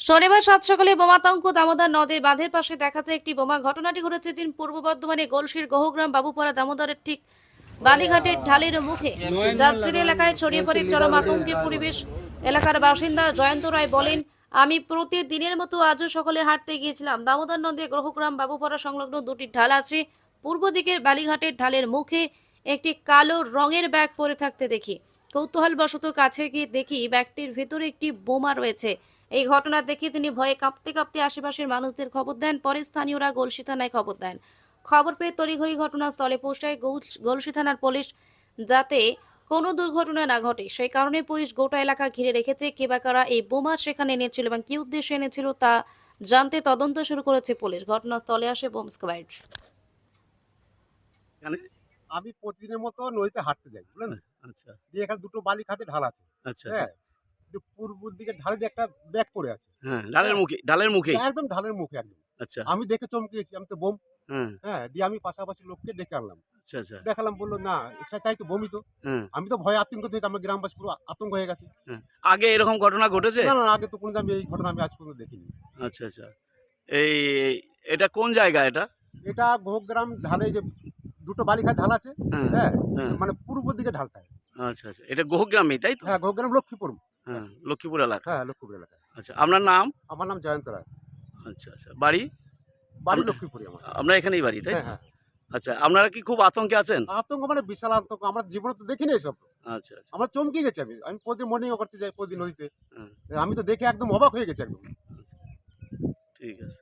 শনিবার সাত সকালে বোমাতঙ্ক দামোদর নদীর বাঁধের পাশে দেখা যায় একটি বোমা। ঘটনাটি ঘটেছে দিন পূর্ব বর্ধমানে গলসির গহগ্রাম বাবুপাড়া দামোদরের ঠিক বালিঘাটের ঢালের মুখে। যাত্রী এলাকায় ছড়িয়ে পড়ে চরম আতঙ্কের পরিবেশ। এলাকার বাসিন্দা জয়ন্ত রায় বলেন, আমি প্রতিদিনের মতো আজও সকালে হাঁটতে গিয়েছিলাম। দামোদর নদী গহগ্রাম বাবুপাড়া সংলগ্ন দুটি ঢাল আছে। পূর্ব দিকের বালিঘাটের ঢালের মুখে একটি কালো রঙের ব্যাগ পড়ে থাকতে দেখি। কৌতূহলবশত কাছে গিয়ে দেখি ব্যাগটির ভেতরে একটি বোমা রয়েছে। এই ঘটনা দেখে তিনি ভয়ে কাঁপতে কাঁপতে আশেপাশের মানুষদের খবর দেন। পরে স্থানীয়রা গলসি থানায় খবর দেন। খবর পেয়ে তড়িঘড়ি ঘটনাস্থলে পৌঁছায় গলসি থানার পুলিশ, যাতে কোনো দুর্ঘটনা না ঘটে। সেই কারণে পুলিশ গোটা এলাকা ঘিরে রেখেছে। কে বা কারা এই বোমা সেখানে এনেছিল এবং কি উদ্দেশ্যে এনেছিল তা জানতে তদন্ত শুরু করেছে পুলিশ। ঘটনাস্থলে আসে বোম স্কোয়াড। এখানে আমি প্রতিদিনের মতো নদীতে হাঁটতে যাই, বুঝলেন? আচ্ছা দিয়ে এখানে দুটো বালি খাতে ঢাল আছে। আচ্ছা আচ্ছা হ্যাঁ, কিন্তু পূর্ব দিকে ঢালে দিয়ে একটা ব্যাগ পড়ে আছে। হ্যাঁ ডালের মুখেই একদম ঢালের মুখে একদম। আচ্ছা আমি দেখে চমকিয়েছি, আমি তো বোম। হ্যাঁ হ্যাঁ, দিয়ে আমি পাশাপাশি লোককে ডেকে আনলাম। আচ্ছা আচ্ছা দেখালাম, বললো না এটা তাই তো বমি তো। হ্যাঁ আমি তো ভয়ে আতঙ্ক থেকে আমার গ্রামবাসী পুরো আতঙ্ক হয়ে গেছে। হ্যাঁ আগে এরকম ঘটনা ঘটেছে? না না, আগে তো কোনো আমি এই ঘটনা আমি আজ পর্যন্ত দেখিনি। আচ্ছা আচ্ছা এই এটা কোন জায়গা এটা? এটা গোগ্রাম ঢালে যে দুটো বালিঘাট ঢাল আছে। হ্যাঁ হ্যাঁ, হ্যাঁ মানে পূর্ব দিকে ঢালটা। আচ্ছা আচ্ছা এটা গোহগ্রামেই তাই তো? হ্যাঁ, গোগ্রাম লক্ষ্মীপুর। হ্যাঁ লক্ষ্মীপুর এলাকা। হ্যাঁ, লক্ষ্মীপুর এলাকায়। আচ্ছা আপনার নাম? আমার নাম জয়ন্ত রায়। আচ্ছা আচ্ছা বাড়ি? বাড়ি আমরা- লক্ষ্মীপুরে আমার। আপনার এখানেই বাড়ি তাই হ্যাঁ তো? হ্যাঁ, আচ্ছা আপনারা কি খুব আতঙ্কে আছেন? আতঙ্ক মানে বিশাল আতঙ্ক, আমরা জীবনে তো দেখিনি এসব। আচ্ছা আচ্ছা আমরা চমকে গেছি। আমি প্রতিদিন মর্নিং করতে যাই প্রতিদিন নদীতে। হ্যাঁ আমি তো দেখে একদম অবাক হয়ে গেছি একদম। আচ্ছা ঠিক আছে।